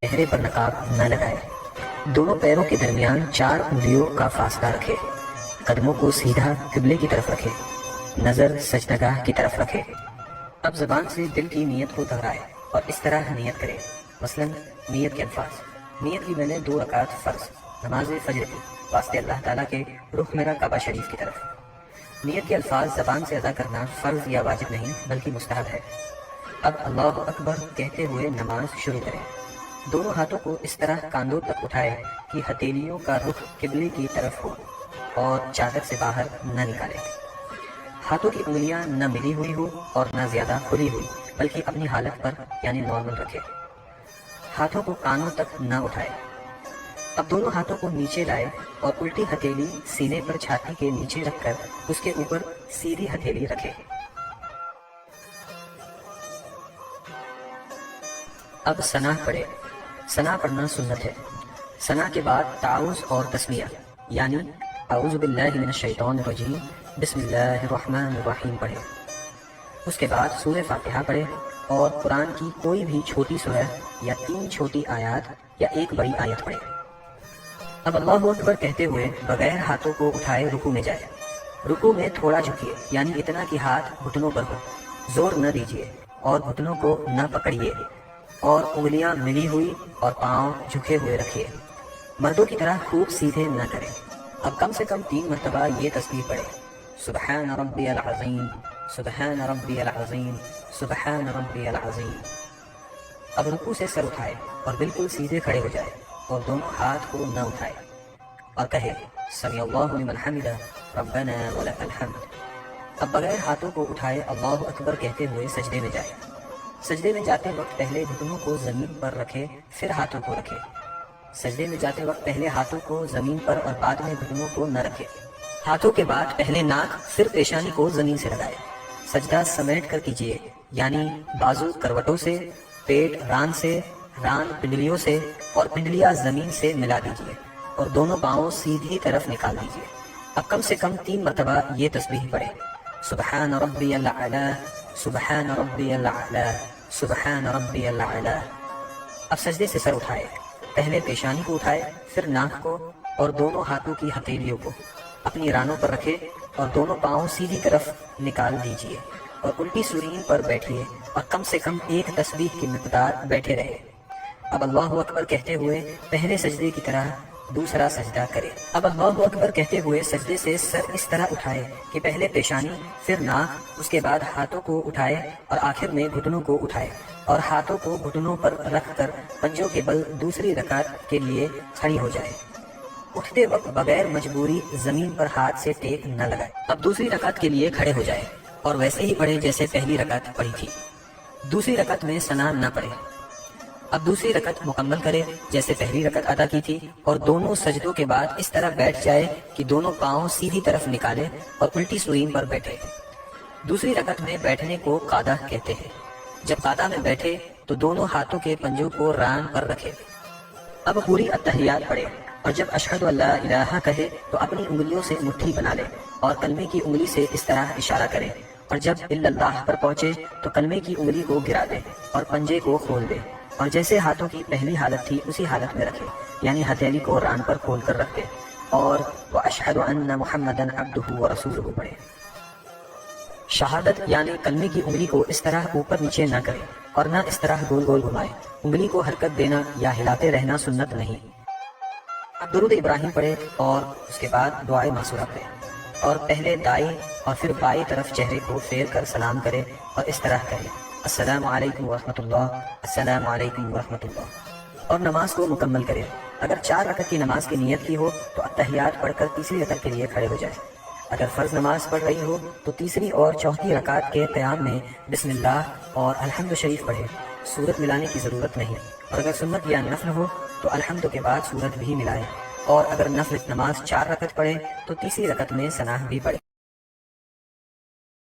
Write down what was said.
چہرے پر نقاب نہ لگائے، دونوں پیروں کے درمیان 4 انگلیوں کا فاصلہ رکھے، قدموں کو سیدھا قبلے کی طرف رکھے، نظر سجدگاہ کی طرف رکھے۔ اب زبان سے دل کی نیت کو دہرائے اور اس طرح نیت کرے، مثلا نیت کے الفاظ: نیت کی میں نے 2 رکعت فرض نماز فجر کی واسطے اللہ تعالیٰ کے رخ میرا کعبہ شریف کی طرف۔ نیت کے الفاظ زبان سے ادا کرنا فرض یا واجب نہیں بلکہ مستحب ہے۔ اب اللہ اکبر کہتے ہوئے نماز شروع کریں۔ دونوں ہاتھوں کو اس طرح کاندھوں تک اٹھائے کہ ہتھیلیوں کا رخ قبلے کی طرف ہو اور چادر سے باہر نہ نکالے۔ ہاتھوں کی انگلیاں نہ ملی ہوئی ہو اور نہ زیادہ کھلی ہوئی بلکہ اپنی حالت پر یعنی نارمل رکھے۔ ہاتھوں کو کانوں تک نہ اٹھائے۔ اب دونوں ہاتھوں کو نیچے لائے اور الٹی ہتھیلی سینے پر چھاتی کے نیچے رکھ کر اس کے اوپر سیدھی ہتھیلی رکھے۔ اب ثنا پڑھے۔ ثنا پڑھنا سنت ہے۔ ثنا کے بعد تعوذ اور تسمیہ یعنی اعوذ باللہ من الشیطان الرجیم بسم اللہ الرحمن الرحیم پڑھے۔ اس کے بعد سورہ فاتحہ پڑھے اور قرآن کی کوئی بھی چھوٹی سورہ یا 3 چھوٹی آیات یا 1 بڑی آیت پڑھے۔ اب اللہ اکبر کہتے ہوئے بغیر ہاتھوں کو اٹھائے رکوع میں جائے۔ رکوع میں تھوڑا جھکیے یعنی اتنا کہ ہاتھ گھٹنوں پر ہو، زور نہ دیجیے اور گھٹنوں کو نہ پکڑیے اور انگلیاں ملی ہوئی اور پاؤں جھکے ہوئے رکھیے۔ مردوں کی طرح خوب سیدھے نہ کریں۔ اب کم سے کم 3 مرتبہ یہ تسبیح پڑھے: سبحان ربی العظیم، سبحان ربی العظیم، سبحان ربی العظیم۔ اب رکوع سے سر اٹھائے اور بالکل سیدھے کھڑے ہو جائے اور دونوں ہاتھ کو نہ اٹھائے اور کہے سمیع اللہ لمن حمدہ ربنا ولک الحمد۔ اب بغیر ہاتھوں کو اٹھائے اللہ اکبر کہتے ہوئے سجدے میں جائے۔ سجدے میں جاتے وقت پہلے گھٹنوں کو زمین پر رکھے پھر ہاتھوں کو رکھے۔ سجدے میں جاتے وقت پہلے ہاتھوں کو زمین پر اور بعد میں گھٹنوں کو نہ رکھے۔ ہاتھوں کے بعد پہلے ناک پھر پیشانی کو زمین سے لگائے۔ سجدہ سمیٹ کر کیجیے یعنی بازو کروٹوں سے، پیٹ ران سے، ران پنڈلیوں سے اور پنڈلیاں زمین سے ملا دیجیے اور دونوں پاؤں سیدھی طرف نکال دیجیے۔ اب کم سے کم 3 مرتبہ یہ تسبیح پڑھے: سبحان ربی الاعلی، سبحان ربی الاعلی، سبحان ربی الاعلی۔ اب سجدے سے سر اٹھائے، پہلے پیشانی کو اٹھائے پھر ناک کو اور دونوں ہاتھوں کی ہتھیلیوں کو اپنی رانوں پر رکھے اور دونوں پاؤں سیدھی طرف نکال دیجیے اور الٹی سورین پر بیٹھیے اور کم سے کم 1 تسبیح کی مقدار بیٹھے رہے۔ اب اللہ اکبر کہتے ہوئے پہلے سجدے کی طرح دوسرا سجدہ کرے۔ اب اللہ اکبر کہتے ہوئے سجدے سے سر اس طرح اٹھائے کہ پہلے پیشانی پھر ناک، اس کے بعد ہاتھوں کو اٹھائے اور آخر میں گھٹنوں کو اٹھائے اور ہاتھوں کو گھٹنوں پر رکھ کر پنجوں کے بل دوسری رکعت کے لیے کھڑی ہو جائے۔ اٹھتے وقت بغیر مجبوری زمین پر ہاتھ سے ٹیک نہ لگائے۔ اب دوسری رکعت کے لیے کھڑے ہو جائے اور ویسے ہی پڑھے جیسے پہلی رکعت پڑھی تھی۔ دوسری رکعت میں ثنا نہ پڑھے۔ اب دوسری رکعت مکمل کرے جیسے پہلی رکعت ادا کی تھی اور دونوں سجدوں کے بعد اس طرح بیٹھ جائے کہ دونوں پاؤں سیدھی طرف نکالے اور الٹی سورین پر بیٹھے۔ دوسری رکعت میں بیٹھنے کو قعدہ کہتے ہیں۔ جب قعدہ میں بیٹھے تو دونوں ہاتھوں کے پنجوں کو ران پر رکھے۔ اب پوری التحیات پڑھے اور جب اشہد ان لا الہ کہے تو اپنی انگلیوں سے مٹھی بنا لے اور کلمے کی انگلی سے اس طرح اشارہ کرے اور جب الا اللہ پر پہنچے تو کلمے کی انگلی کو گرا دے اور پنجے کو کھول دے اور جیسے ہاتھوں کی پہلی حالت تھی اسی حالت میں رکھے یعنی ہتھیلی کو ران پر کھول کر رکھ دے اور واشہد ان محمدا عبدہ ورسولہ پڑھے۔ شہادت یعنی کلمے کی انگلی کو اس طرح اوپر نیچے نہ کرے اور نہ اس طرح گول گول گھمائے۔ انگلی کو حرکت دینا یا ہلاتے رہنا سنت نہیں۔ اب درود ابراہیم پڑھے اور اس کے بعد دعائے معصورہ پڑھے اور پہلے دائیں اور پھر بائیں طرف چہرے کو پھیر کر سلام کرے اور اس طرح کہے السلام علیکم ورحمۃ اللہ، السلام علیکم ورحمۃ اللہ، اور نماز کو مکمل کرے۔ اگر 4 رکعت کی نماز کی نیت کی ہو تو التحیات پڑھ کر تیسری رکعت کے لیے کھڑے ہو جائے۔ اگر فرض نماز پڑھ رہی ہو تو تیسری اور چوتھی رکعت کے قیام میں بسم اللہ اور الحمد شریف پڑھے، سورت ملانے کی ضرورت نہیں۔ اور اگر سنت یا نفل ہو تو الحمد کے بعد سورت بھی ملائے، اور اگر نفل نماز 4 رکعت پڑھے تو تیسری رکعت میں ثنا بھی پڑھے۔